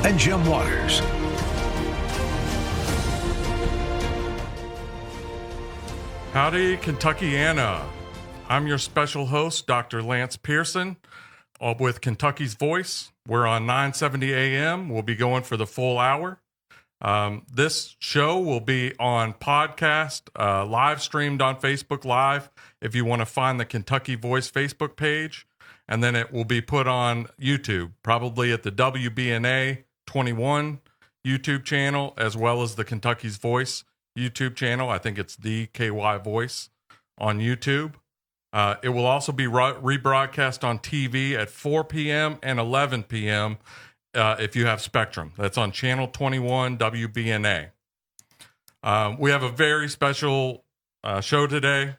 and Jim Waters. Howdy, Kentuckiana. I'm your special host, Dr. Lance Pearson, with Kentucky's Voice. We're on 970 AM. We'll be going for the full hour. This show will be on podcast, live streamed on Facebook Live if you want to find the Kentucky Voice Facebook page. And then it will be put on YouTube, probably at the WBNA 21 YouTube channel, as well as the Kentucky's Voice YouTube channel. I think it's the KY Voice on YouTube. It will also be rebroadcast on TV at 4 p.m. and 11 p.m. If you have Spectrum. That's on channel 21 WBNA. We have a very special show today.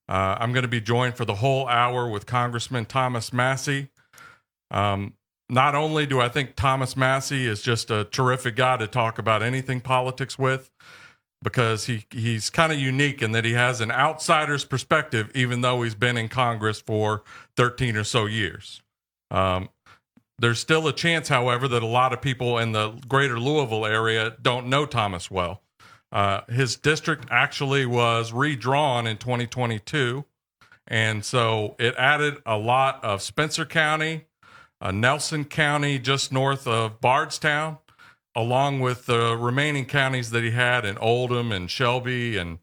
I'm going to be joined for the whole hour with Congressman Thomas Massie. Not only do I think Thomas Massie is just a terrific guy to talk about anything politics with, because he's kind of unique in that he has an outsider's perspective, even though he's been in Congress for 13 or so years. There's still a chance, however, that a lot of people in the greater Louisville area don't know Thomas well. His district actually was redrawn in 2022, and so it added a lot of Spencer County, Nelson County just north of Bardstown, along with the remaining counties that he had in Oldham and Shelby and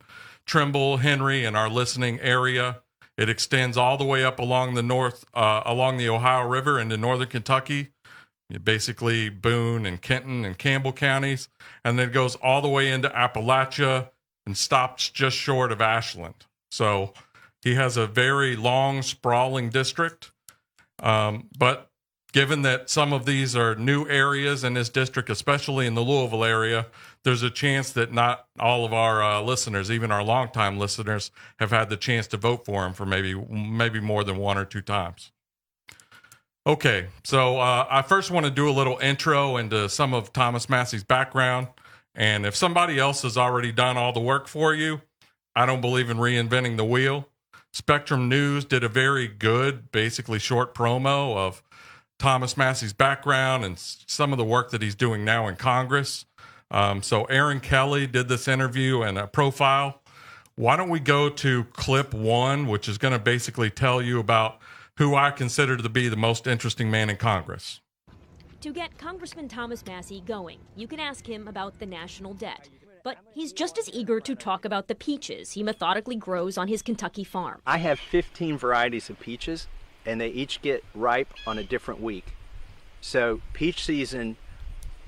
Trimble, Henry, and our listening area. It extends all the way up along the north, along the Ohio River into northern Kentucky, basically Boone and Kenton and Campbell counties, and then it goes all the way into Appalachia and stops just short of Ashland. So he has a very long, sprawling district, but given that some of these are new areas in this district, especially in the Louisville area, there's a chance that not all of our listeners, even our longtime listeners, have had the chance to vote for him for maybe more than one or two times. Okay, so I first want to do a little intro into some of Thomas Massie's background. And if somebody else has already done all the work for you, I don't believe in reinventing the wheel. Spectrum News did a very good, basically short promo of Thomas Massie's background and some of the work that he's doing now in Congress. So Aaron Kelly did this interview and a profile. Why don't we go to clip 1, which is going to basically tell you about who I consider to be the most interesting man in Congress. To get Congressman Thomas Massie going, you can ask him about the national debt. But he's just as eager to talk about the peaches he methodically grows on his Kentucky farm. I have 15 varieties of peaches, and they each get ripe on a different week. So peach season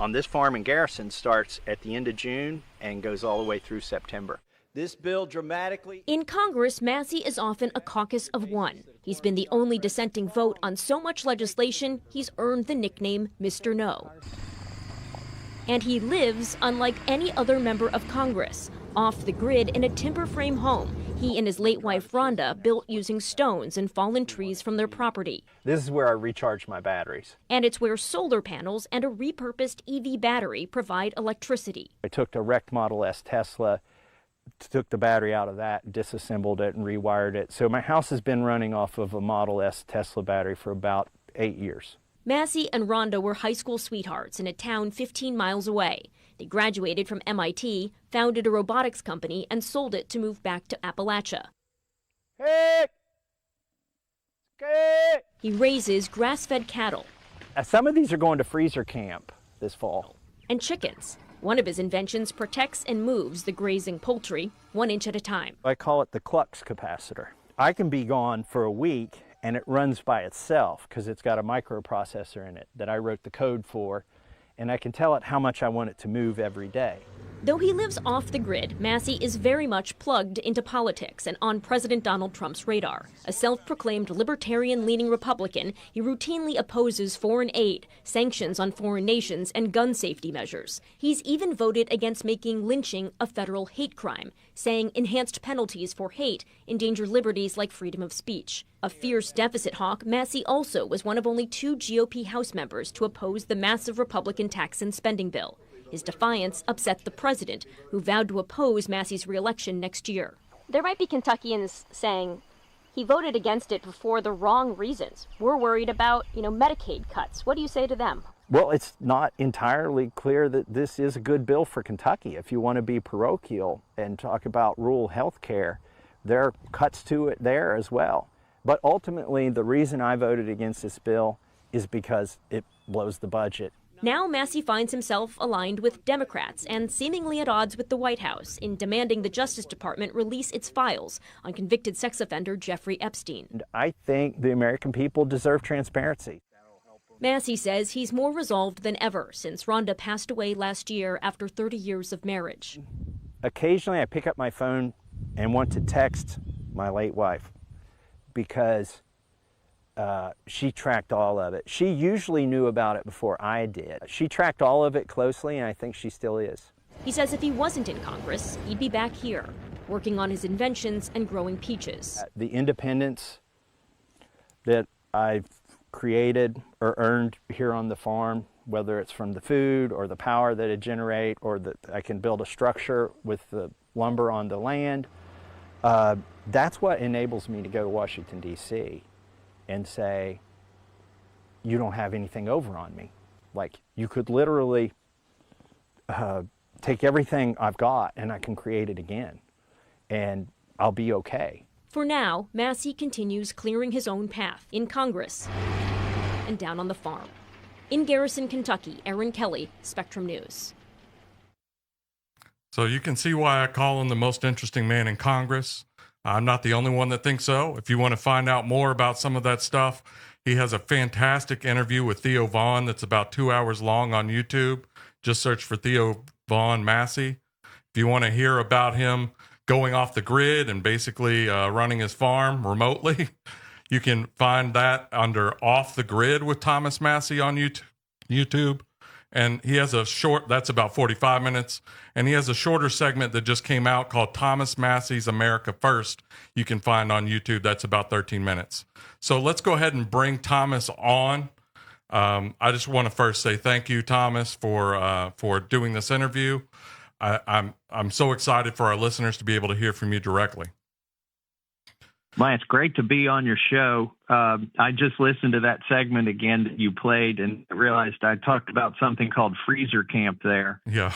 on this farm in Garrison starts at the end of June and goes all the way through September. This bill dramatically... In Congress, Massie is often a caucus of one. He's been the only dissenting vote on so much legislation, he's earned the nickname Mr. No. And he lives unlike any other member of Congress, off the grid in a timber frame home he and his late wife Rhonda built using stones and fallen trees from their property. This is where I recharge my batteries. And it's where solar panels and a repurposed EV battery provide electricity. I took a wrecked Model S Tesla, took the battery out of that, disassembled it, and rewired it. So my house has been running off of a Model S Tesla battery for about 8 years. Massie and Rhonda were high school sweethearts in a town 15 miles away. They graduated from MIT, founded a robotics company, and sold it to move back to Appalachia. Hey! Hey! He raises grass-fed cattle. Some of these are going to freezer camp this fall. And chickens. One of his inventions protects and moves the grazing poultry 1 inch at a time. I call it the Klux capacitor. I can be gone for a week and it runs by itself because it's got a microprocessor in it that I wrote the code for, and I can tell it how much I want it to move every day. Though he lives off the grid, Massie is very much plugged into politics and on President Donald Trump's radar. A self-proclaimed libertarian-leaning Republican, he routinely opposes foreign aid, sanctions on foreign nations, and gun safety measures. He's even voted against making lynching a federal hate crime, saying enhanced penalties for hate endanger liberties like freedom of speech. A fierce deficit hawk, Massie also was one of only 2 GOP House members to oppose the massive Republican tax and spending bill. His defiance upset the president, who vowed to oppose Massie's re-election next year. There might be Kentuckians saying he voted against it for the wrong reasons. We're worried about, Medicaid cuts. What do you say to them? Well, it's not entirely clear that this is a good bill for Kentucky. If you want to be parochial and talk about rural health care, there are cuts to it there as well. But ultimately, the reason I voted against this bill is because it blows the budget. Now Massie finds himself aligned with Democrats and seemingly at odds with the White House in demanding the Justice Department release its files on convicted sex offender Jeffrey Epstein. And I think the American people deserve transparency. Massie says he's more resolved than ever since Rhonda passed away last year after 30 years of marriage. Occasionally I pick up my phone and want to text my late wife because she tracked all of it. She usually knew about it before I did. She tracked all of it closely, and I think she still is. He says if he wasn't in Congress, he'd be back here, working on his inventions and growing peaches. The independence that I've created or earned here on the farm, whether it's from the food or the power that it generates, or that I can build a structure with the lumber on the land, that's what enables me to go to Washington, D.C. and say, you don't have anything over on me. Like, you could literally take everything I've got and I can create it again, and I'll be okay. For now, Massie continues clearing his own path in Congress and down on the farm. In Garrison, Kentucky, Erin Kelly, Spectrum News. So you can see why I call him the most interesting man in Congress. I'm not the only one that thinks so. If you want to find out more about some of that stuff, he has a fantastic interview with Theo Vaughn that's about 2 hours long on YouTube. Just search for Theo Vaughn Massie. If you want to hear about him going off the grid and basically running his farm remotely, you can find that under Off the Grid with Thomas Massie on YouTube. And he has a short, that's about 45 minutes. And he has a shorter segment that just came out called Thomas Massie's America First. You can find on YouTube. That's about 13 minutes. So let's go ahead and bring Thomas on. I just want to first say thank you, Thomas, for doing this interview. I'm so excited for our listeners to be able to hear from you directly. Lance, great to be on your show. I just listened to that segment again that you played and realized I talked about something called freezer camp there. Yeah.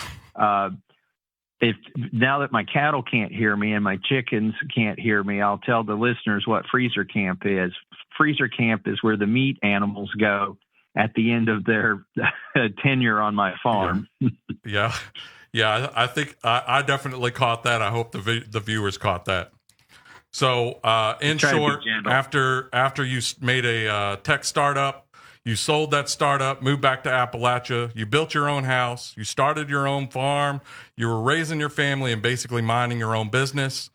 If now that my cattle can't hear me and my chickens can't hear me, I'll tell the listeners what freezer camp is. Freezer camp is where the meat animals go at the end of their tenure on my farm. Yeah. Yeah. I think I definitely caught that. I hope the viewers caught that. So, in short, after you made a tech startup, you sold that startup, moved back to Appalachia, you built your own house, you started your own farm, you were raising your family and basically minding your own business.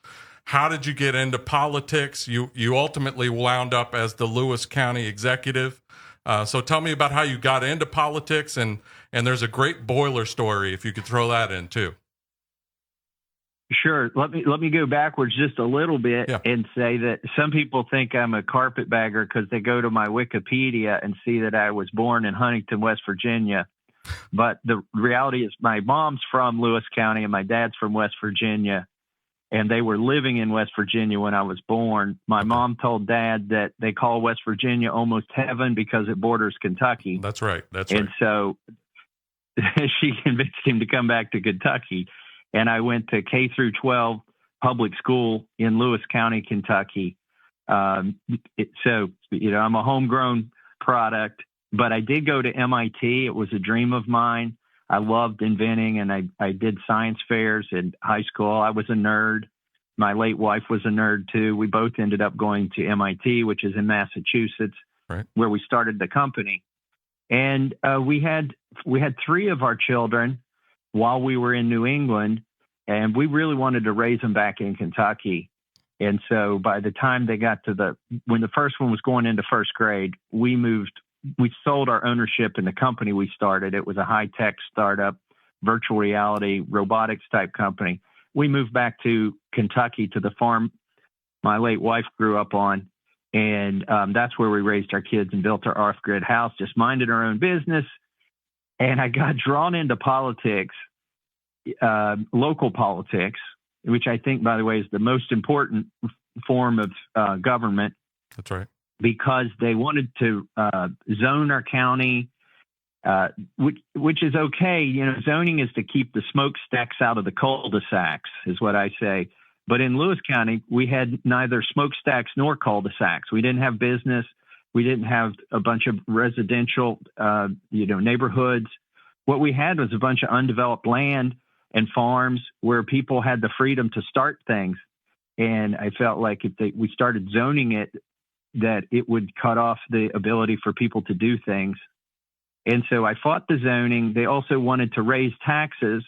How did you get into politics? You ultimately wound up as the Lewis County executive. So tell me about how you got into politics, and there's a great boiler story if you could throw that in too. Sure. Let me go backwards just a little bit and say that some people think I'm a carpetbagger because they go to my Wikipedia and see that I was born in Huntington, West Virginia. But the reality is my mom's from Lewis County and my dad's from West Virginia, and they were living in West Virginia when I was born. My mom told Dad that they call West Virginia almost heaven because it borders Kentucky. That's right. And so she convinced him to come back to Kentucky. And I went to K through 12 public school in Lewis County, Kentucky. So, I'm a homegrown product, but I did go to MIT. It was a dream of mine. I loved inventing, and I did science fairs in high school. I was a nerd. My late wife was a nerd too. We both ended up going to MIT, which is in Massachusetts, right, where we started the company. And we had 3 of our children while we were in New England, and we really wanted to raise them back in Kentucky. And so by the time they got to when the first one was going into first grade, we sold our ownership in the company we started. It was a high-tech startup, virtual reality, robotics type company. We moved back to Kentucky to the farm my late wife grew up on. And that's where we raised our kids and built our off-grid house, just minded our own business. And I got drawn into politics, local politics, which I think, by the way, is the most important form of government. That's right. Because they wanted to zone our county which is okay. You know, zoning is to keep the smokestacks out of the cul-de-sacs, is what I say. But in Lewis County, we had neither smokestacks nor cul-de-sacs. We didn't have business. We didn't have a bunch of residential, neighborhoods. What we had was a bunch of undeveloped land and farms where people had the freedom to start things. And I felt like if we started zoning it, that it would cut off the ability for people to do things. And so I fought the zoning. They also wanted to raise taxes.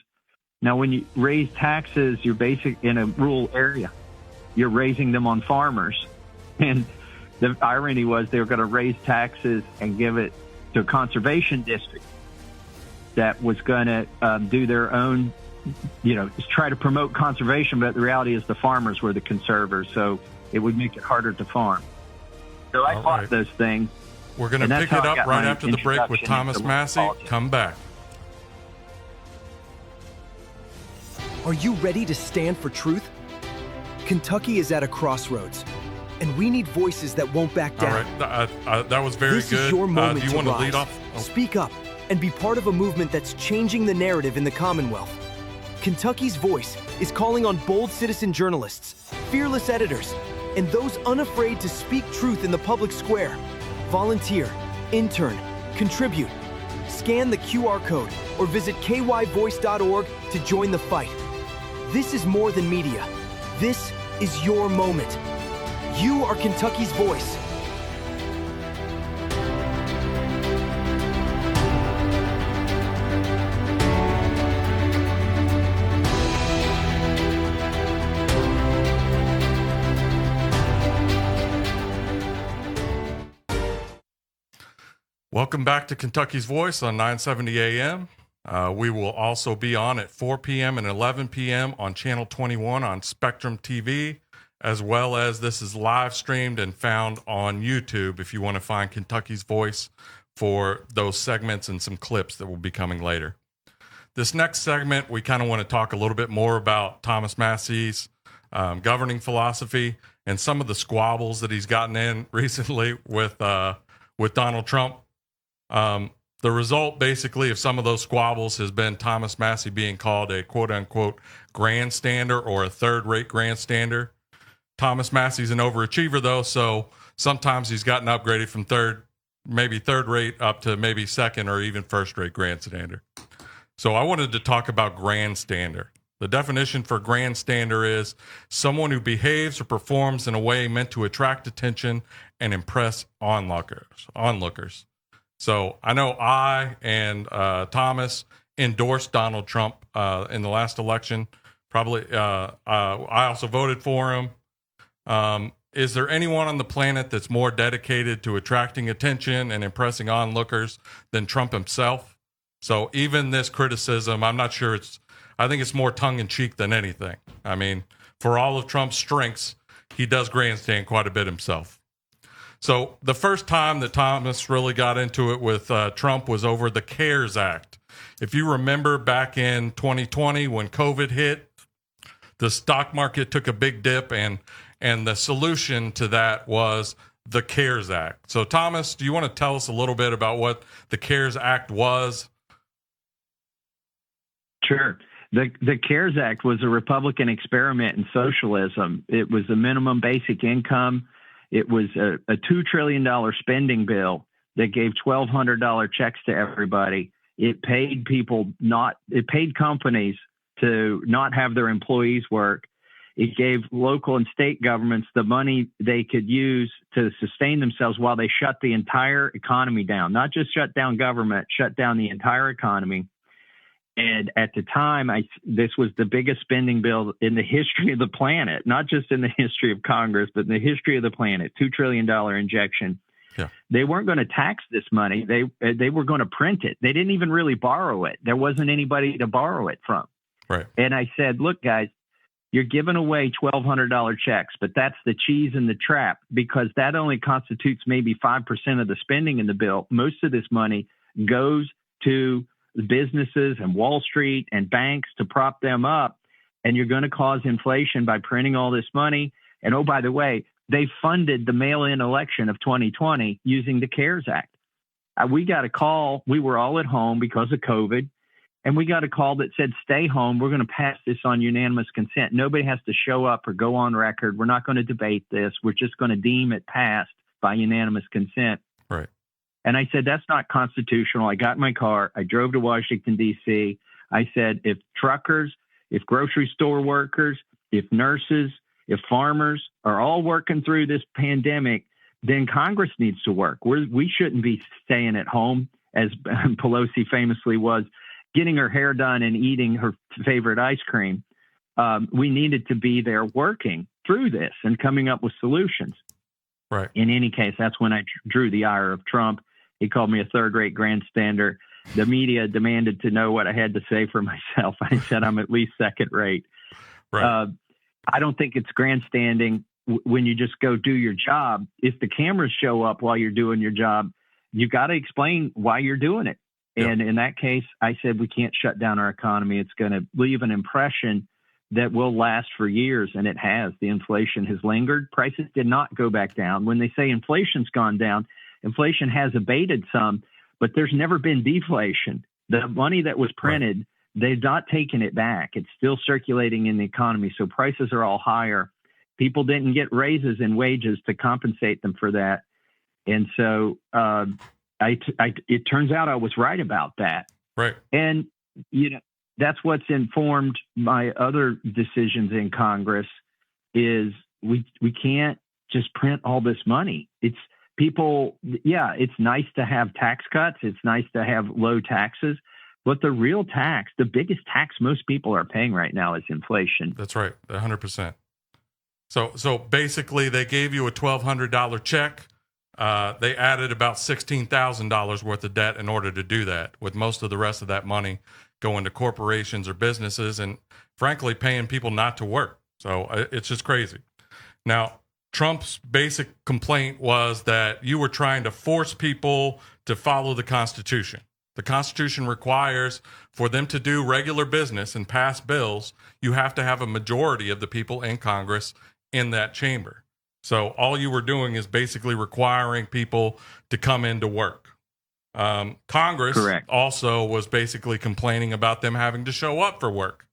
Now, when you raise taxes, you're in a rural area. You're raising them on farmers. And the irony was they were going to raise taxes and give it to a conservation district that was going to do their own, try to promote conservation. But the reality is the farmers were the conservers. So it would make it harder to farm. So I fought those things. We're going to pick it up right after the break with Thomas Massie. Come back. Are you ready to stand for truth? Kentucky is at a crossroads, and we need voices that won't back down. All right, that was very good. This is your moment do you want to lead off? Speak up and be part of a movement that's changing the narrative in the Commonwealth. Kentucky's voice is calling on bold citizen journalists, fearless editors, and those unafraid to speak truth in the public square. Volunteer, intern, contribute. Scan the QR code or visit kyvoice.org to join the fight. This is more than media. This is your moment. You are Kentucky's voice. Welcome back to Kentucky's Voice on 970 AM. We will also be on at 4 p.m. and 11 p.m. on Channel 21 on Spectrum TV, as well as this is live streamed and found on YouTube if you want to find Kentucky's Voice for those segments and some clips that will be coming later. This next segment, we kind of want to talk a little bit more about Thomas Massie's governing philosophy and some of the squabbles that he's gotten in recently with Donald Trump. The result, basically, of some of those squabbles has been Thomas Massie being called a quote-unquote grandstander or a third-rate grandstander. Thomas Massie's an overachiever, though, so sometimes he's gotten upgraded from third rate up to maybe second or even first-rate grandstander. So I wanted to talk about grandstander. The definition for grandstander is someone who behaves or performs in a way meant to attract attention and impress onlookers. So I know I and Thomas endorsed Donald Trump in the last election. Probably, I also voted for him. Is there anyone on the planet that's more dedicated to attracting attention and impressing onlookers than Trump himself? So even this criticism, I'm not sure I think it's more tongue-in-cheek than anything. I mean, for all of Trump's strengths, he does grandstand quite a bit himself. So the first time that Thomas really got into it with Trump was over the CARES Act. If you remember back in 2020 when COVID hit, the stock market took a big dip, and the solution to that was the CARES Act. So Thomas, do you want to tell us a little bit about what the CARES Act was? Sure. The CARES Act was a Republican experiment in socialism. It was a minimum basic income. It was a $2 trillion spending bill that gave $1,200 checks to everybody. It paid companies to not have their employees work. It gave local and state governments the money they could use to sustain themselves while they shut the entire economy down, not just shut down government, shut down the entire economy. And at the time, this was the biggest spending bill in the history of the planet, not just in the history of Congress, but in the history of the planet, $2 trillion injection. Yeah. They weren't going to tax this money. They were going to print it. They didn't even really borrow it. There wasn't anybody to borrow it from. Right. And I said, look, guys, you're giving away $1,200 checks, but that's the cheese in the trap, because that only constitutes maybe 5% of the spending in the bill. Most of this money goes to businesses and Wall Street and banks to prop them up, and you're going to cause inflation by printing all this money. And oh, by the way, they funded the mail-in election of 2020 using the CARES Act. we got a call. We were all at home because of COVID. And we got a call that said, stay home. We're going to pass this on unanimous consent. Nobody has to show up or go on record. We're not going to debate this. We're just going to deem it passed by unanimous consent. Right. And I said, that's not constitutional. I got in my car. I drove to Washington, D.C. I said, if truckers, if grocery store workers, if nurses, if farmers are all working through this pandemic, then Congress needs to work. We shouldn't be staying at home, as Pelosi famously was, getting her hair done and eating her favorite ice cream. We needed to be there working through this and coming up with solutions. Right. In any case, that's when I drew the ire of Trump. He called me a third-rate grandstander. The media demanded to know what I had to say for myself. I said I'm at least second-rate. Right. I don't think it's grandstanding when you just go do your job. If the cameras show up while you're doing your job, you got to explain why you're doing it. And in that case, I said, we can't shut down our economy. It's going to leave an impression that will last for years. And it has. The inflation has lingered. Prices did not go back down. When they say inflation's gone down, inflation has abated some, but there's never been deflation. The money that was printed, they've not taken it back. It's still circulating in the economy. So prices are all higher. People didn't get raises in wages to compensate them for that. And so, it turns out I was right about that. Right. And, that's what's informed my other decisions in Congress is we can't just print all this money. It's people. Yeah, it's nice to have tax cuts. It's nice to have low taxes. But the real tax, the biggest tax most people are paying right now is inflation. That's right. 100%. So basically they gave you a $1,200 check. They added about $16,000 worth of debt in order to do that, with most of the rest of that money going to corporations or businesses and, frankly, paying people not to work. So it's just crazy. Now, Trump's basic complaint was that you were trying to force people to follow the Constitution. The Constitution requires for them to do regular business and pass bills, you have to have a majority of the people in Congress in that chamber. So all you were doing is basically requiring people to come into work. Congress also was basically complaining about them having to show up for work.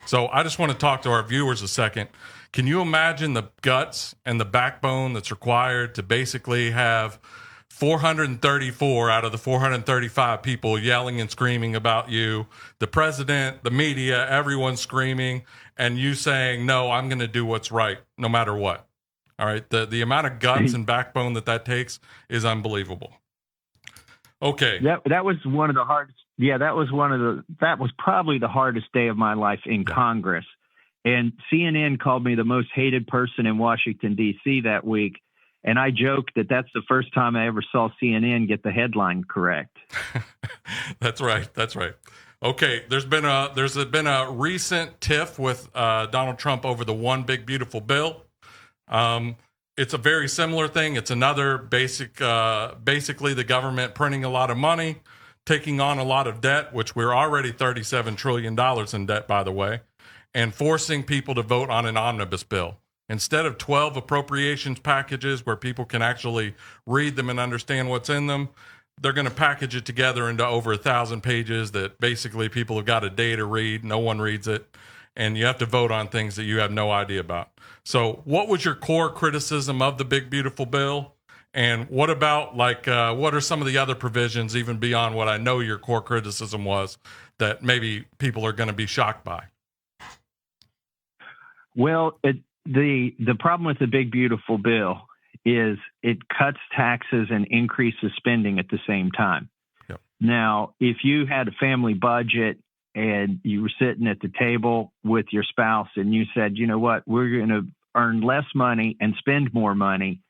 So I just want to talk to our viewers a second. Can you imagine the guts and the backbone that's required to basically have 434 out of the 435 people yelling and screaming about you, the president, the media, everyone screaming, and you saying, no, I'm going to do what's right no matter what? All right. The amount of guts and backbone that takes is unbelievable. Okay. That was one of the hardest. Yeah, that was probably the hardest day of my life in Congress. And CNN called me the most hated person in Washington, D.C. that week. And I joked that that's the first time I ever saw CNN get the headline correct. That's right. Okay. There's been a recent tiff with Donald Trump over the one big beautiful bill. It's a very similar thing. It's another basically the government printing a lot of money, taking on a lot of debt, which we're already $37 trillion in debt, by the way, and forcing people to vote on an omnibus bill. Instead of 12 appropriations packages where people can actually read them and understand what's in them, they're going to package it together into over 1,000 pages that basically people have got a day to read. No one reads it. And you have to vote on things that you have no idea about. So what was your core criticism of the big, beautiful bill? And what about, what are some of the other provisions, even beyond what I know your core criticism was, that maybe people are going to be shocked by? Well, the problem with the big, beautiful bill is it cuts taxes and increases spending at the same time. Yep. Now, if you had a family budget and you were sitting at the table with your spouse and you said, you know what, we're going to earn less money and spend more money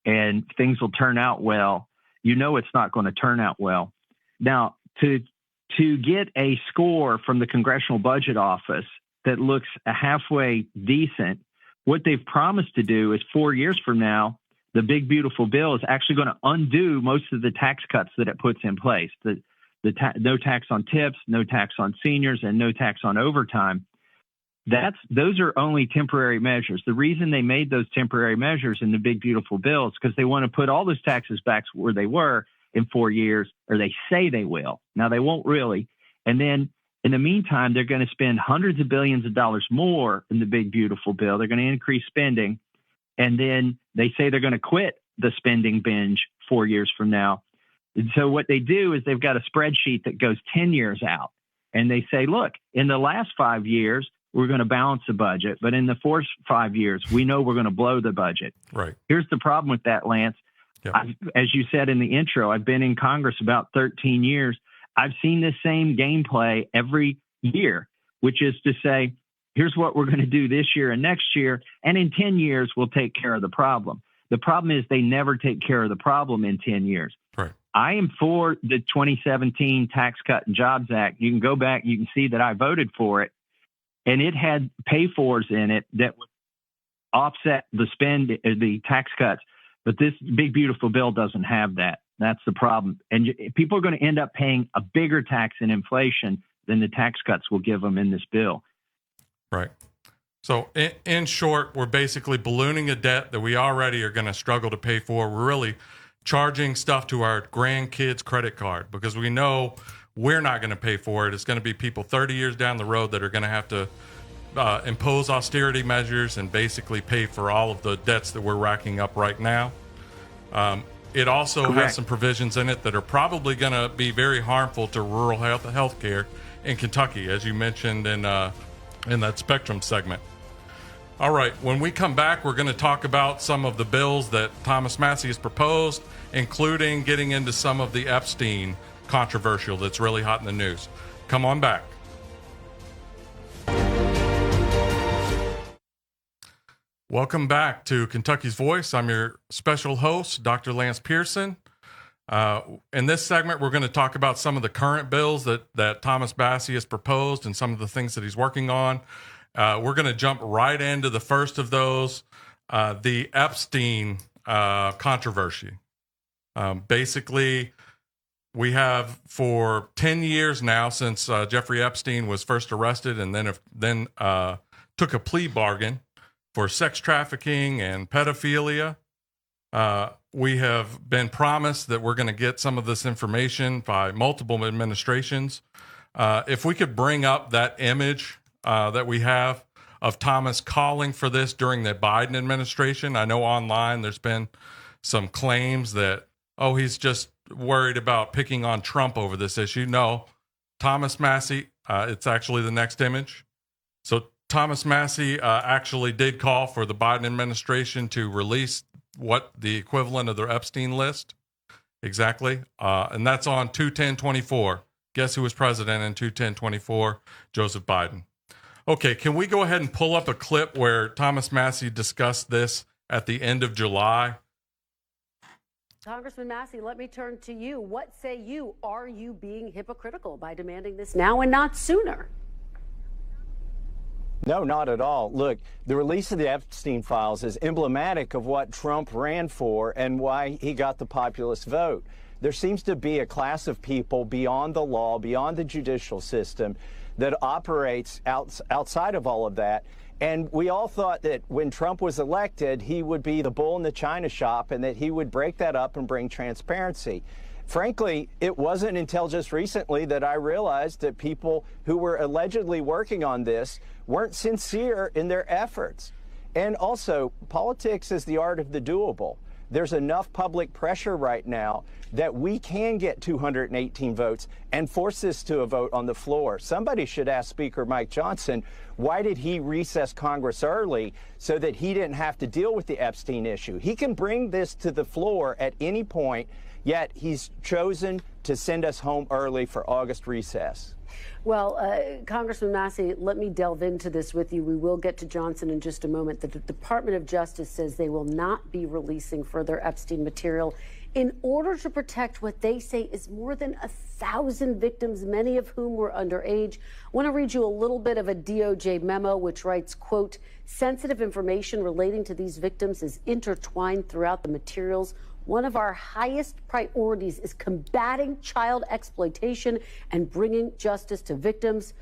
and things will turn out well, it's not going to turn out well. Now, to get a score from the Congressional Budget Office that looks halfway decent, what they've promised to do is 4 years from now, the big, beautiful bill is actually going to undo most of the tax cuts that it puts in place. No tax on tips, no tax on seniors, and no tax on overtime. Those are only temporary measures. The reason they made those temporary measures in the big, beautiful bill is because they want to put all those taxes back where they were in 4 years, or they say they will. Now, they won't really. And then in the meantime, they're going to spend hundreds of billions of dollars more in the big, beautiful bill. They're going to increase spending. And then they say they're going to quit the spending binge 4 years from now. And so what they do is they've got a spreadsheet that goes 10 years out. And they say, look, in the last 5 years, we're going to balance the budget. But in the first 5 years, we know we're going to blow the budget. Right. Here's the problem with that, Lance. Yep. As you said in the intro, I've been in Congress about 13 years. I've seen this same gameplay every year, which is to say, here's what we're going to do this year and next year. And in 10 years, we'll take care of the problem. The problem is they never take care of the problem in 10 years. Right. I am for the 2017 Tax Cut and Jobs Act. You can go back, you can see that I voted for it. And it had pay-fors in it that would offset the tax cuts. But this big, beautiful bill doesn't have that. That's the problem. And people are going to end up paying a bigger tax in inflation than the tax cuts will give them in this bill. Right. So in short, we're basically ballooning a debt that we already are going to struggle to pay for. We're really charging stuff to our grandkids' credit card because we know we're not going to pay for it. It's going to be people 30 years down the road that are going to have to impose austerity measures and basically pay for all of the debts that we're racking up right now. It also Correct. has some provisions in it that are probably going to be very harmful to rural health care in Kentucky, as you mentioned in that Spectrum segment. All right, when we come back, we're going to talk about some of the bills that Thomas Massie has proposed, including getting into some of the Epstein controversial that's really hot in the news. Come on back. Welcome back to Kentucky's Voice. I'm your special host, Dr. Lance Pearson. In this segment, we're going to talk about some of the current bills that Thomas Massie has proposed and some of the things that he's working on. We're going to jump right into the first of those, the Epstein controversy. Basically, we have for 10 years now since Jeffrey Epstein was first arrested and then took a plea bargain for sex trafficking and pedophilia. We have been promised that we're going to get some of this information by multiple administrations. If we could bring up that image that we have of Thomas calling for this during the Biden administration. I know online there's been some claims that, he's just worried about picking on Trump over this issue. No, Thomas Massie, it's actually the next image. So Thomas Massie actually did call for the Biden administration to release what the equivalent of the Epstein list exactly. And that's on 2/10/24. Guess who was president in 2/10/24? Joseph Biden. Okay, can we go ahead and pull up a clip where Thomas Massie discussed this at the end of July? Congressman Massie, let me turn to you. What say you? Are you being hypocritical by demanding this now and not sooner? No, not at all. Look, the release of the Epstein files is emblematic of what Trump ran for and why he got the populist vote. There seems to be a class of people beyond the law, beyond the judicial system, that operates outside of all of that. And we all thought that when Trump was elected, he would be the bull in the china shop and that he would break that up and bring transparency. Frankly, it wasn't until just recently that I realized that people who were allegedly working on this weren't sincere in their efforts. And also, politics is the art of the doable. There's enough public pressure right now that we can get 218 votes and force this to a vote on the floor. Somebody should ask Speaker Mike Johnson, why did he recess Congress early so that he didn't have to deal with the Epstein issue? He can bring this to the floor at any point, yet he's chosen to send us home early for August recess. Well, Congressman Massie, let me delve into this with you. We will get to Johnson in just a moment. The Department of Justice says they will not be releasing further Epstein material in order to protect what they say is more than 1,000 victims, many of whom were underage. I want to read you a little bit of a DOJ memo which writes, quote, sensitive information relating to these victims is intertwined throughout the materials. One of our highest priorities is combating child exploitation and bringing justice to victims.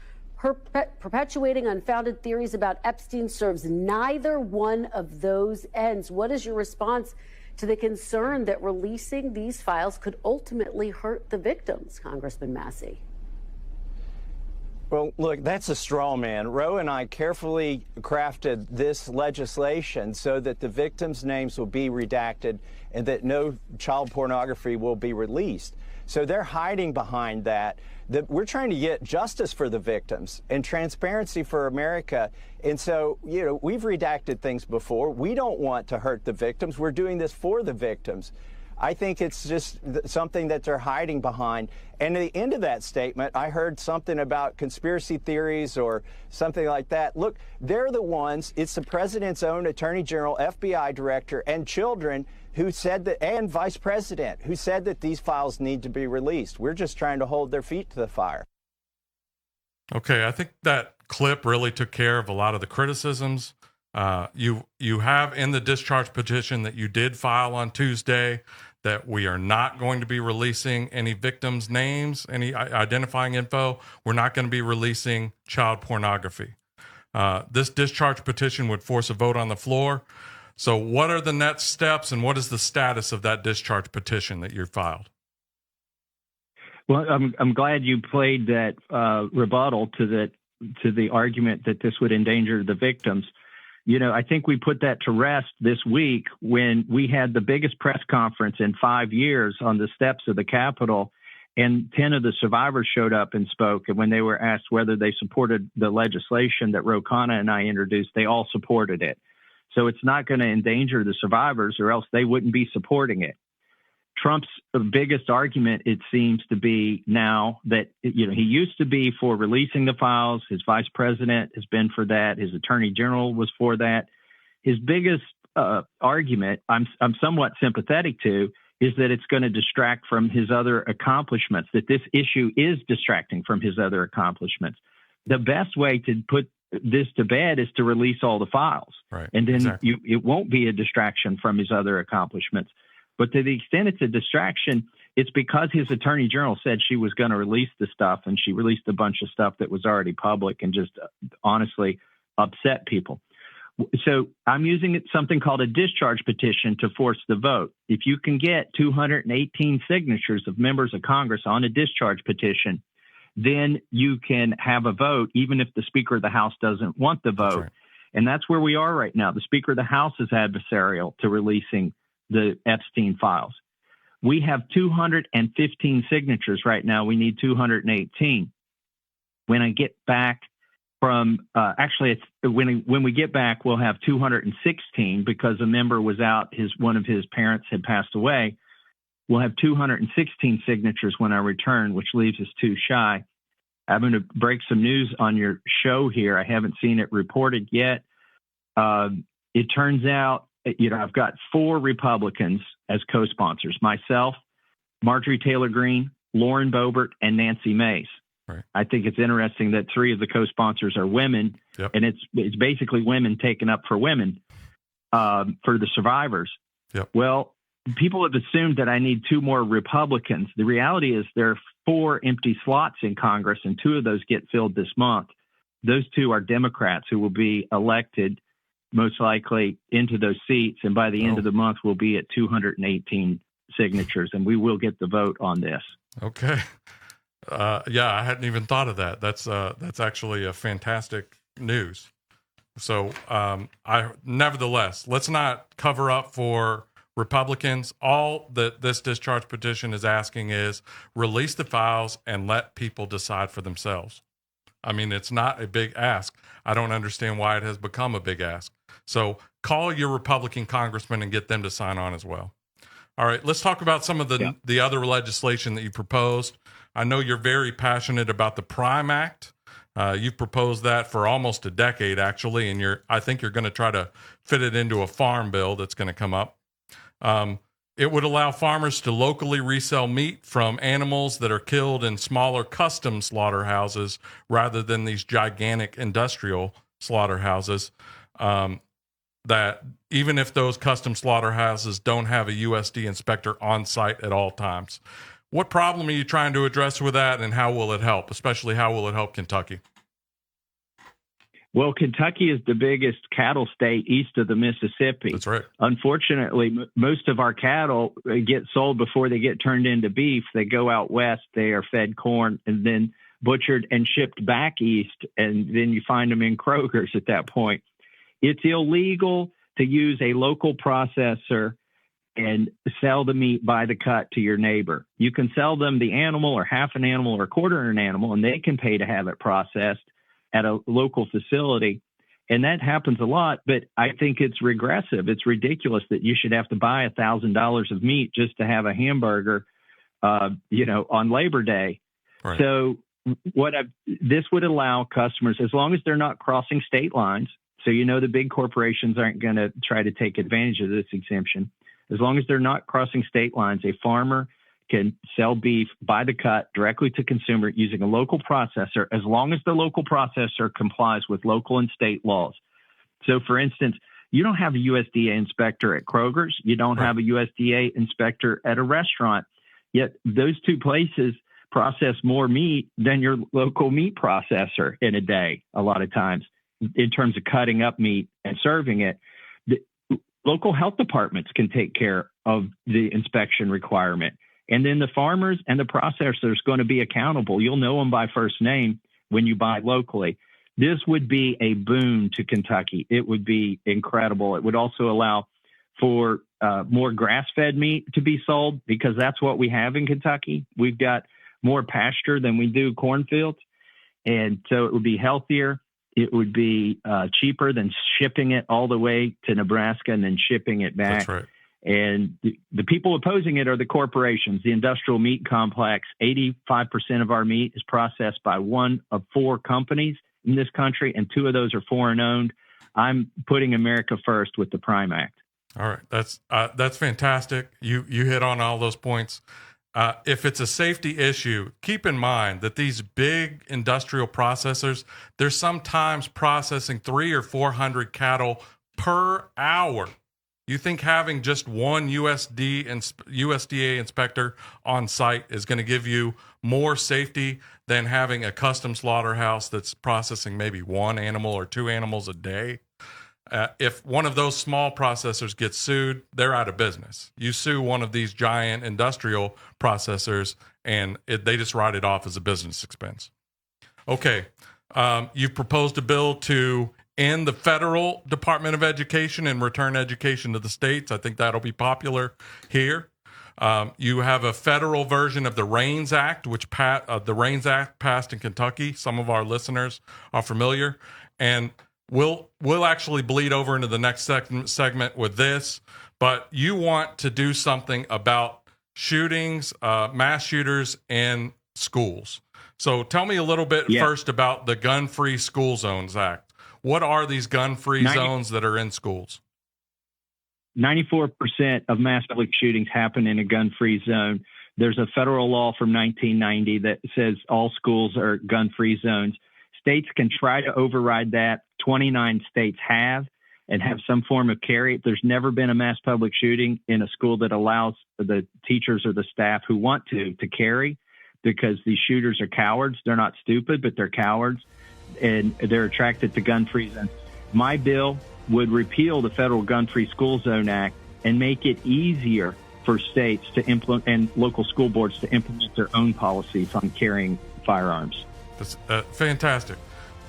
Perpetuating unfounded theories about Epstein serves neither one of those ends. What is your response to the concern that releasing these files could ultimately hurt the victims, Congressman Massie? Well, look, that's a straw man. Ro and I carefully crafted this legislation so that the victims' names will be redacted and that no child pornography will be released. So they're hiding behind that. We're trying to get justice for the victims and transparency for America. And so, we've redacted things before. We don't want to hurt the victims. We're doing this for the victims. I think it's just something that they're hiding behind. And at the end of that statement, I heard something about conspiracy theories or something like that. Look, they're the ones, it's the president's own attorney general, FBI director, and children who said that, and vice president, who said that these files need to be released. We're just trying to hold their feet to the fire. Okay, I think that clip really took care of a lot of the criticisms. You have in the discharge petition that you did file on Tuesday that we are not going to be releasing any victims' names, any identifying info. We're not going to be releasing child pornography. This discharge petition would force a vote on the floor. So what are the next steps and what is the status of that discharge petition that you filed? Well, I'm glad you played that rebuttal to the argument that this would endanger the victims. I think we put that to rest this week when we had the biggest press conference in 5 years on the steps of the Capitol, and 10 of the survivors showed up and spoke. And when they were asked whether they supported the legislation that Ro Khanna and I introduced, they all supported it. So it's not going to endanger the survivors, or else they wouldn't be supporting it. Trump's biggest argument, it seems to be now that, he used to be for releasing the files. His vice president has been for that. His attorney general was for that. His biggest argument, I'm somewhat sympathetic to, is that it's going to distract from his other accomplishments, that this issue is distracting from his other accomplishments. The best way to put this to bed is to release all the files. Right. And then exactly. It won't be a distraction from his other accomplishments. But to the extent it's a distraction, it's because his attorney general said she was going to release the stuff, and she released a bunch of stuff that was already public and just honestly upset people. So I'm using something called a discharge petition to force the vote. If you can get 218 signatures of members of Congress on a discharge petition, then you can have a vote, even if the Speaker of the House doesn't want the vote. That's right. And that's where we are right now. The Speaker of the House is adversarial to releasing the Epstein files. We have 215 signatures right now. We need 218. When I get back from, when we get back, we'll have 216 because a member was out. One of his parents had passed away. We'll have 216 signatures when I return, which leaves us too shy. I'm going to break some news on your show here. I haven't seen it reported yet. It turns out, I've got 4 Republicans as co-sponsors, myself, Marjorie Taylor Greene, Lauren Boebert, and Nancy Mace. Right. I think it's interesting that 3 of the co-sponsors are women, Yep. and it's basically women taking up for women for the survivors. Yep. Well, people have assumed that I need 2 more Republicans. The reality is there are 4 empty slots in Congress, and 2 of those get filled this month. Those 2 are Democrats who will be elected most likely into those seats. And by the end of the month, we'll be at 218 signatures, and we will get the vote on this. Okay. Yeah, I hadn't even thought of that. That's actually a fantastic news. So, nevertheless, let's not cover up for Republicans. All that this discharge petition is asking is release the files and let people decide for themselves. I mean, it's not a big ask. I don't understand why it has become a big ask. So call your Republican congressman and get them to sign on as well. All right, let's talk about some of the other legislation that you proposed. I know you're very passionate about the Prime Act. You've proposed that for almost a decade, actually, and I think you're going to try to fit it into a farm bill that's going to come up. It would allow farmers to locally resell meat from animals that are killed in smaller custom slaughterhouses rather than these gigantic industrial slaughterhouses. That even if those custom slaughterhouses don't have a USD inspector on site at all times. What problem are you trying to address with that, and how will it help? Especially, how will it help Kentucky? Well, Kentucky is the biggest cattle state east of the Mississippi. That's right. Unfortunately, most of our cattle get sold before they get turned into beef. They go out west, they are fed corn, and then butchered and shipped back east, and then you find them in Kroger's at that point. It's illegal to use a local processor and sell the meat by the cut to your neighbor. You can sell them the animal or half an animal or a quarter of an animal, and they can pay to have it processed at a local facility. And that happens a lot, but I think it's regressive. It's ridiculous that you should have to buy $1,000 of meat just to have a hamburger, on Labor Day. Right. So this would allow customers, as long as they're not crossing state lines, so the big corporations aren't going to try to take advantage of this exemption. As long as they're not crossing state lines, a farmer can sell beef by the cut directly to consumer using a local processor, as long as the local processor complies with local and state laws. So, for instance, you don't have a USDA inspector at Kroger's. You don't have a USDA inspector at a restaurant. Yet those two places process more meat than your local meat processor in a day, a lot of times, in terms of cutting up meat and serving it. The local health departments can take care of the inspection requirement. And then the farmers and the processors going to be accountable. You'll know them by first name when you buy locally. This would be a boon to Kentucky. It would be incredible. It would also allow for more grass-fed meat to be sold, because that's what we have in Kentucky. We've got more pasture than we do cornfields. And so it would be healthier. It would be cheaper than shipping it all the way to Nebraska and then shipping it back. That's right. And the people opposing it are the corporations, the industrial meat complex. 85% of our meat is processed by one of four companies in this country, and two of those are foreign owned. I'm putting America first with the Prime Act. All right. That's fantastic. You hit on all those points. If it's a safety issue, keep in mind that these big industrial processors, they're sometimes processing 300 or 400 cattle per hour. You think having just one USDA inspector on site is going to give you more safety than having a custom slaughterhouse that's processing maybe one animal or two animals a day? If one of those small processors gets sued, they're out of business. You sue one of these giant industrial processors, and they just write it off as a business expense. Okay, you've proposed a bill to end the federal Department of Education and return education to the states. I think that'll be popular here. You have a federal version of the REINS Act, which the REINS Act passed in Kentucky. Some of our listeners are familiar, and we'll actually bleed over into the next segment with this. But you want to do something about shootings, mass shooters in schools. So tell me a little bit first about the Gun-Free School Zones Act. What are these gun-free zones that are in schools? 94% of mass public shootings happen in a gun-free zone. There's a federal law from 1990 that says all schools are gun-free zones. States can try to override that. 29 states have some form of carry. There's never been a mass public shooting in a school that allows the teachers or the staff who want to carry, because these shooters are cowards. They're not stupid, but they're cowards, and they're attracted to gun-free zones. My bill would repeal the Federal Gun-Free School Zone Act and make it easier for states to implement and local school boards to implement their own policies on carrying firearms. That's fantastic.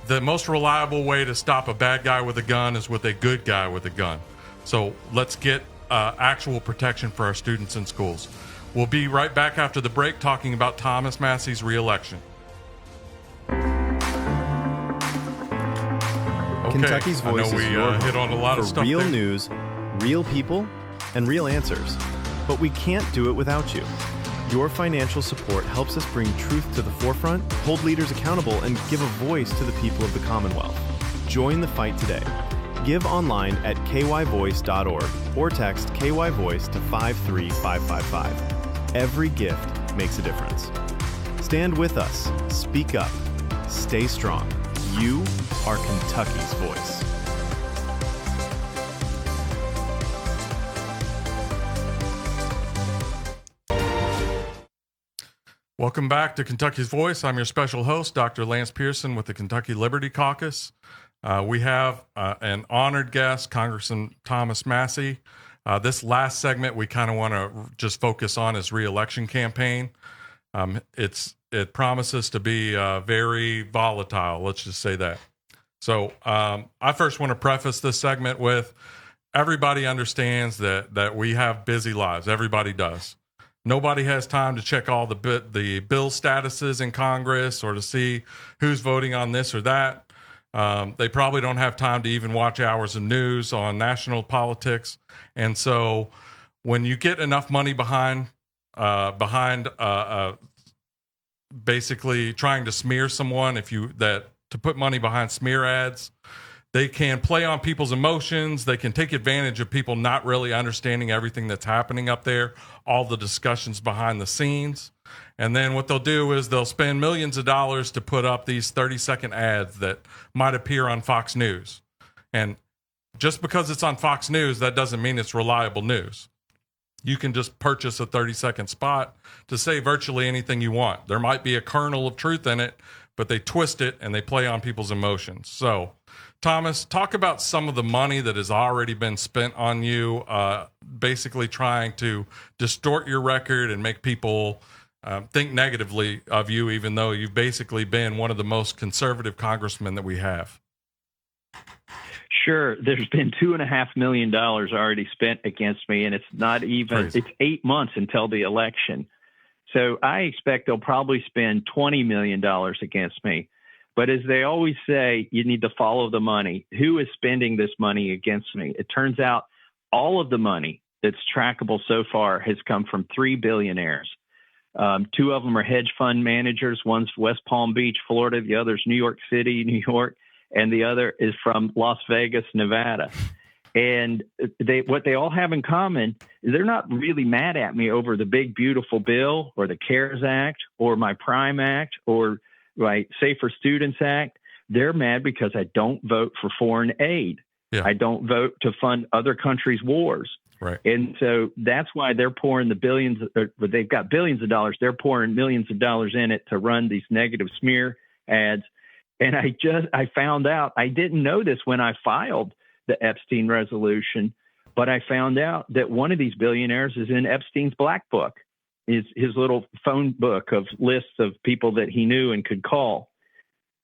The most reliable way to stop a bad guy with a gun is with a good guy with a gun. So let's get actual protection for our students in schools. We'll be right back after the break talking about Thomas Massie's reelection. Kentucky's Voice is your hit on a lot of stuff real there. News, real people, and real answers. But we can't do it without you. Your financial support helps us bring truth to the forefront, hold leaders accountable, and give a voice to the people of the Commonwealth. Join the fight today. Give online at kyvoice.org or text KYVoice to 53555. Every gift makes a difference. Stand with us. Speak up. Stay strong. You are Kentucky's voice. Welcome back to Kentucky's Voice. I'm your special host, Dr. Lance Pearson with the Kentucky Liberty Caucus. We have an honored guest, Congressman Thomas Massie. This last segment we kind of want to just focus on his re-election campaign. It promises to be very volatile. Let's just say that. So I first want to preface this segment with everybody understands that we have busy lives. Everybody does. Nobody has time to check all the bill statuses in Congress or to see who's voting on this or that. They probably don't have time to even watch hours of news on national politics. And so when you get enough money behind basically trying to smear someone, to put money behind smear ads, they can play on people's emotions. They can take advantage of people not really understanding everything that's happening up there, all the discussions behind the scenes. And then what they'll do is they'll spend millions of dollars to put up these 30-second ads that might appear on Fox News. And just because it's on Fox News, that doesn't mean it's reliable news. You can just purchase a 30-second spot to say virtually anything you want. There might be a kernel of truth in it, but they twist it and they play on people's emotions. So, Thomas, talk about some of the money that has already been spent on you, basically trying to distort your record and make people think negatively of you, even though you've basically been one of the most conservative congressmen that we have. Sure. There's been $2.5 million already spent against me, and it's not even, Crazy. It's 8 months until the election. So I expect they'll probably spend $20 million against me. But as they always say, you need to follow the money. Who is spending this money against me? It turns out all of the money that's trackable so far has come from 3 billionaires. 2 of them are hedge fund managers. One's West Palm Beach, Florida. The other's New York City, New York. And the other is from Las Vegas, Nevada. And what they all have in common is they're not really mad at me over the big, beautiful bill or the CARES Act or my PRIME Act or my Safer Students Act. They're mad because I don't vote for foreign aid. Yeah. I don't vote to fund other countries' wars. Right. And so that's why they're pouring the billions, but they've got billions of dollars. They're pouring millions of dollars in it to run these negative smear ads. And I found out, I didn't know this when I filed the Epstein resolution, but I found out that one of these billionaires is in Epstein's black book, his little phone book of lists of people that he knew and could call.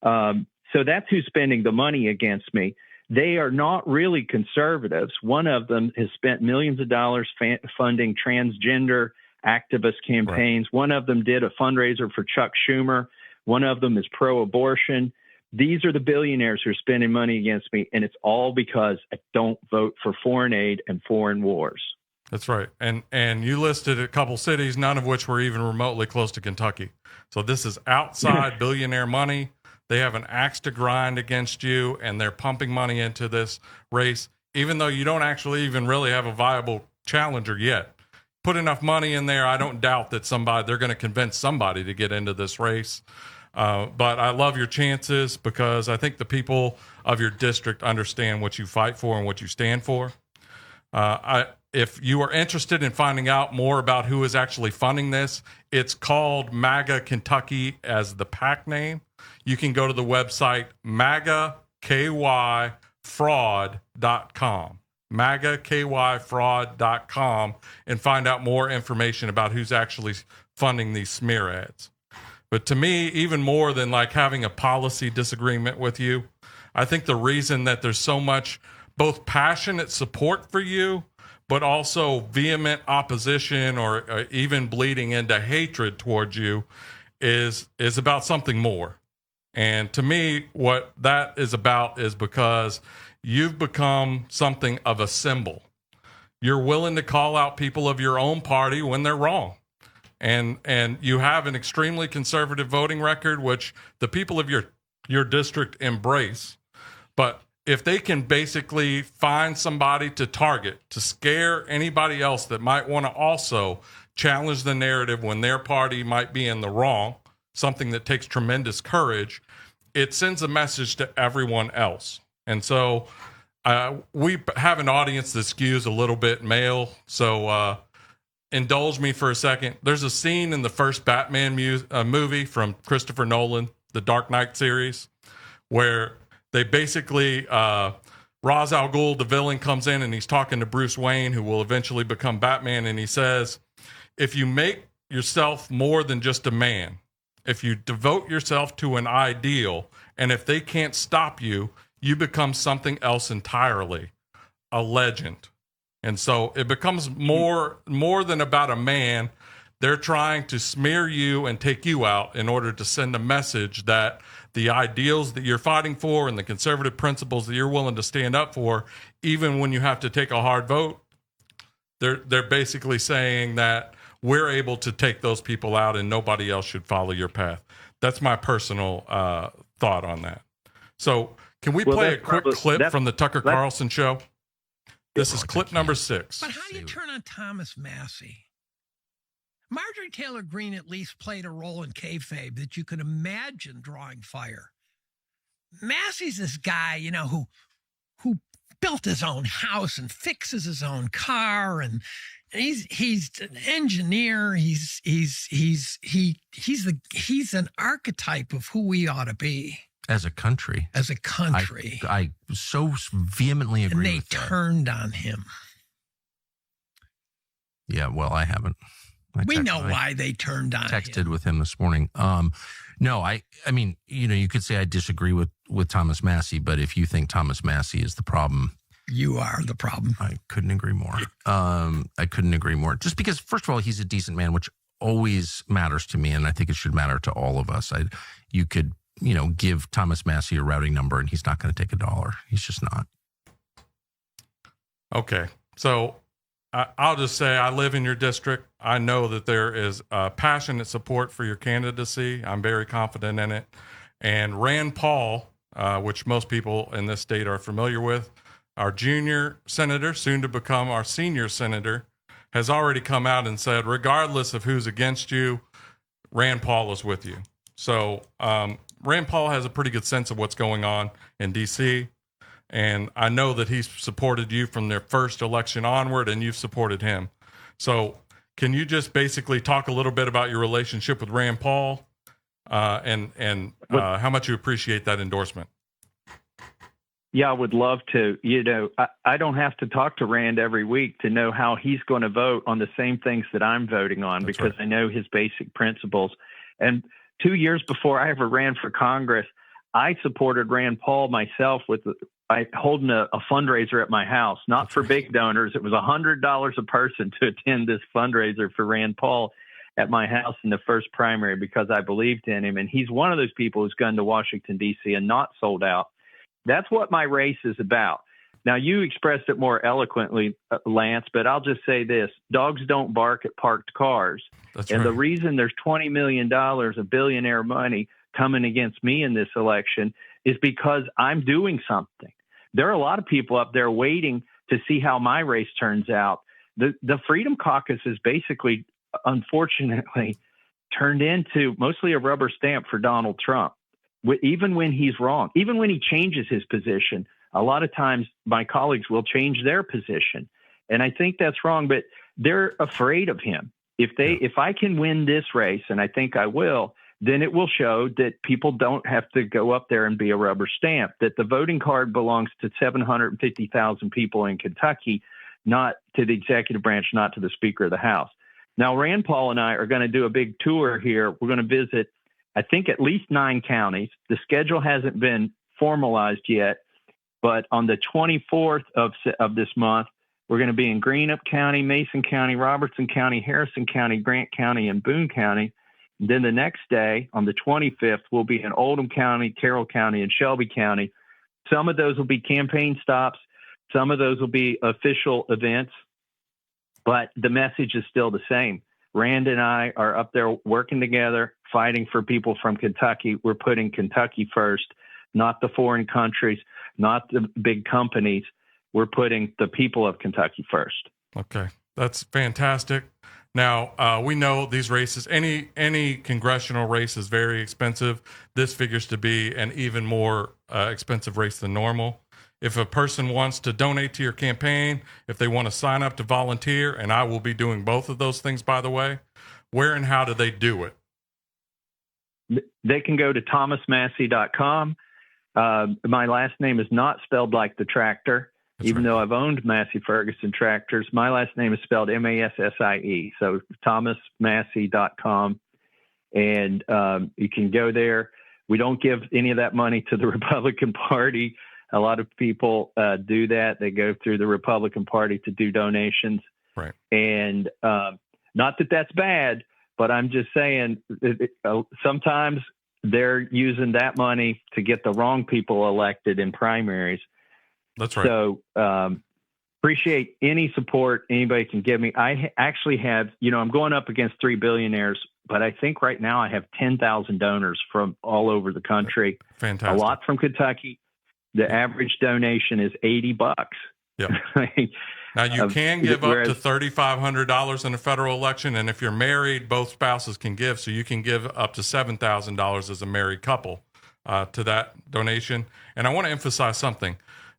So that's who's spending the money against me. They are not really conservatives. One of them has spent millions of dollars funding transgender activist campaigns. Right. One of them did a fundraiser for Chuck Schumer. One of them is pro-abortion. These are the billionaires who are spending money against me, and it's all because I don't vote for foreign aid and foreign wars. That's right. And you listed a couple cities, none of which were even remotely close to Kentucky. So this is outside billionaire money. They have an axe to grind against you, and they're pumping money into this race, even though you don't actually even really have a viable challenger yet. Put enough money in there, I don't doubt that they're going to convince somebody to get into this race. But I love your chances because I think the people of your district understand what you fight for and what you stand for. If you are interested in finding out more about who is actually funding this, it's called MAGA Kentucky as the PAC name. You can go to the website magakyfraud.com, magakyfraud.com, and find out more information about who's actually funding these smear ads. But to me, even more than like having a policy disagreement with you, I think the reason that there's so much both passionate support for you, but also vehement opposition or even bleeding into hatred towards you is about something more. And to me, what that is about is because you've become something of a symbol. You're willing to call out people of your own party when they're wrong. And you have an extremely conservative voting record, which the people of your district embrace. But if they can basically find somebody to target, to scare anybody else that might want to also challenge the narrative when their party might be in the wrong, something that takes tremendous courage, it sends a message to everyone else. And so we have an audience that skews a little bit male. So indulge me for a second. There's a scene in the first Batman movie from Christopher Nolan, the Dark Knight series, where They basically, Ra's al Ghul, the villain, comes in and he's talking to Bruce Wayne, who will eventually become Batman. And he says, if you make yourself more than just a man, if you devote yourself to an ideal, and if they can't stop you, you become something else entirely, a legend. And so it becomes more than about a man. They're trying to smear you and take you out in order to send a message that the ideals that you're fighting for and the conservative principles that you're willing to stand up for, even when you have to take a hard vote, they're basically saying that we're able to take those people out and nobody else should follow your path. That's my personal thought on that. So can we play a quick clip from the Tucker Carlson show? This is clip number 6. But how do you turn on Thomas Massie? Marjorie Taylor Greene at least played a role in kayfabe that you could imagine drawing fire. Massie's this guy, you know, who built his own house and fixes his own car, and he's an engineer. He's an archetype of who we ought to be as a country. As a country, I so vehemently agree. And they with that. turned on him. Yeah, well, I haven't. We know why they turned on him. Texted with him this morning. No, I mean, you know, you could say I disagree with Thomas Massie, but if you think Thomas Massie is the problem, you are the problem. I couldn't agree more. I couldn't agree more. Just because, first of all, he's a decent man, which always matters to me, and I think it should matter to all of us. You could, you know, give Thomas Massie a routing number, and he's not going to take $1. He's just not. Okay, so I'll just say I live in your district. I know that there is passionate support for your candidacy. I'm very confident in it. And Rand Paul, which most people in this state are familiar with, our junior senator, soon to become our senior senator, has already come out and said, regardless of who's against you, Rand Paul is with you. So Rand Paul has a pretty good sense of what's going on in D.C., and I know that he's supported you from their first election onward, and you've supported him. So can you just basically talk a little bit about your relationship with Rand Paul and how much you appreciate that endorsement? Yeah, I would love to. You know, I don't have to talk to Rand every week to know how he's going to vote on the same things that I'm voting on. That's because right. I know his basic principles. And 2 years before I ever ran for Congress, I supported Rand Paul myself by holding a fundraiser at my house, not for big donors. It was $100 a person to attend this fundraiser for Rand Paul at my house in the first primary because I believed in him. And he's one of those people who's gone to Washington, D.C. and not sold out. That's what my race is about. Now, you expressed it more eloquently, Lance, but I'll just say this. Dogs don't bark at parked cars. That's and right. The reason there's $20 million of billionaire money coming against me in this election is because I'm doing something. There are a lot of people up there waiting to see how my race turns out. The Freedom Caucus is basically, unfortunately, turned into mostly a rubber stamp for Donald Trump. Even when he's wrong, even when he changes his position, a lot of times my colleagues will change their position. And I think that's wrong, but they're afraid of him. If I can win this race, and I think I will, then it will show that people don't have to go up there and be a rubber stamp, that the voting card belongs to 750,000 people in Kentucky, not to the executive branch, not to the Speaker of the House. Now, Rand Paul and I are going to do a big tour here. We're going to visit, I think, at least 9 counties. The schedule hasn't been formalized yet, but on the 24th of this month, we're going to be in Greenup County, Mason County, Robertson County, Harrison County, Grant County, and Boone County. And then the next day, on the 25th, we'll be in Oldham County, Carroll County, and Shelby County. Some of those will be campaign stops. Some of those will be official events. But the message is still the same. Rand and I are up there working together, fighting for people from Kentucky. We're putting Kentucky first, not the foreign countries, not the big companies. We're putting the people of Kentucky first. Okay, that's fantastic. Now, we know these races, any congressional race is very expensive. This figures to be an even more expensive race than normal. If a person wants to donate to your campaign, if they want to sign up to volunteer, and I will be doing both of those things, by the way, where and how do they do it? They can go to thomasmassie.com. My last name is not spelled like the tractor. That's even right. though I've owned Massie Ferguson tractors, my last name is spelled Massie. So thomasmassie.com. And you can go there. We don't give any of that money to the Republican Party. A lot of people do that. They go through the Republican Party to do donations. Right. And not that that's bad, but I'm just saying sometimes they're using that money to get the wrong people elected in primaries. That's right. So appreciate any support anybody can give me. I actually have, I'm going up against 3 billionaires, but I think right now I have 10,000 donors from all over the country. Fantastic. A lot from Kentucky. The average donation is $80. Yeah. Now you can give up to $3,500 in a federal election, and if you're married, both spouses can give. So you can give up to $7,000 as a married couple to that donation. And I want to emphasize something: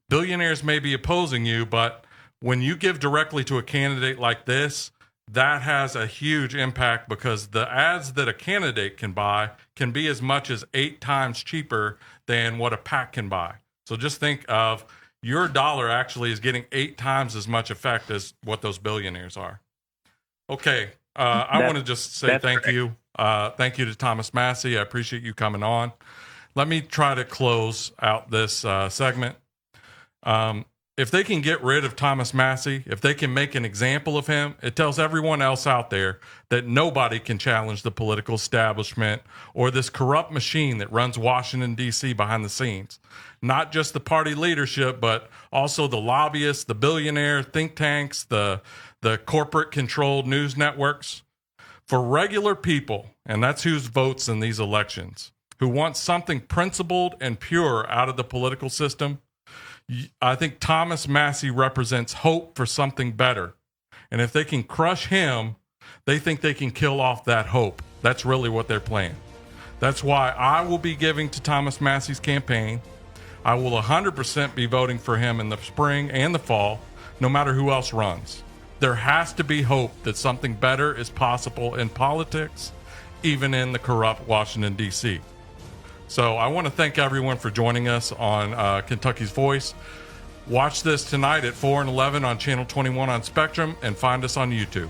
billionaires may be opposing you, but when you give directly to a candidate like this, that has a huge impact, because the ads that a candidate can buy can be as much as 8 times cheaper than what a PAC can buy. So just think of your dollar actually is getting 8 times as much effect as what those billionaires are. Okay. I want to just say thank you. Thank you to Thomas Massie. I appreciate you coming on. Let me try to close out this segment. If they can get rid of Thomas Massie, if they can make an example of him, it tells everyone else out there that nobody can challenge the political establishment or this corrupt machine that runs Washington, D.C. behind the scenes. Not just the party leadership, but also the lobbyists, the billionaire think tanks, the corporate-controlled news networks. For regular people, and that's who votes in these elections, who want something principled and pure out of the political system, I think Thomas Massie represents hope for something better. And if they can crush him, they think they can kill off that hope. That's really what they're playing. That's why I will be giving to Thomas Massie's campaign. I will 100% be voting for him in the spring and the fall, no matter who else runs. There has to be hope that something better is possible in politics, even in the corrupt Washington, D.C. So I want to thank everyone for joining us on Kentucky's Voice. Watch this tonight at 4 and 11 on Channel 21 on Spectrum, and find us on YouTube.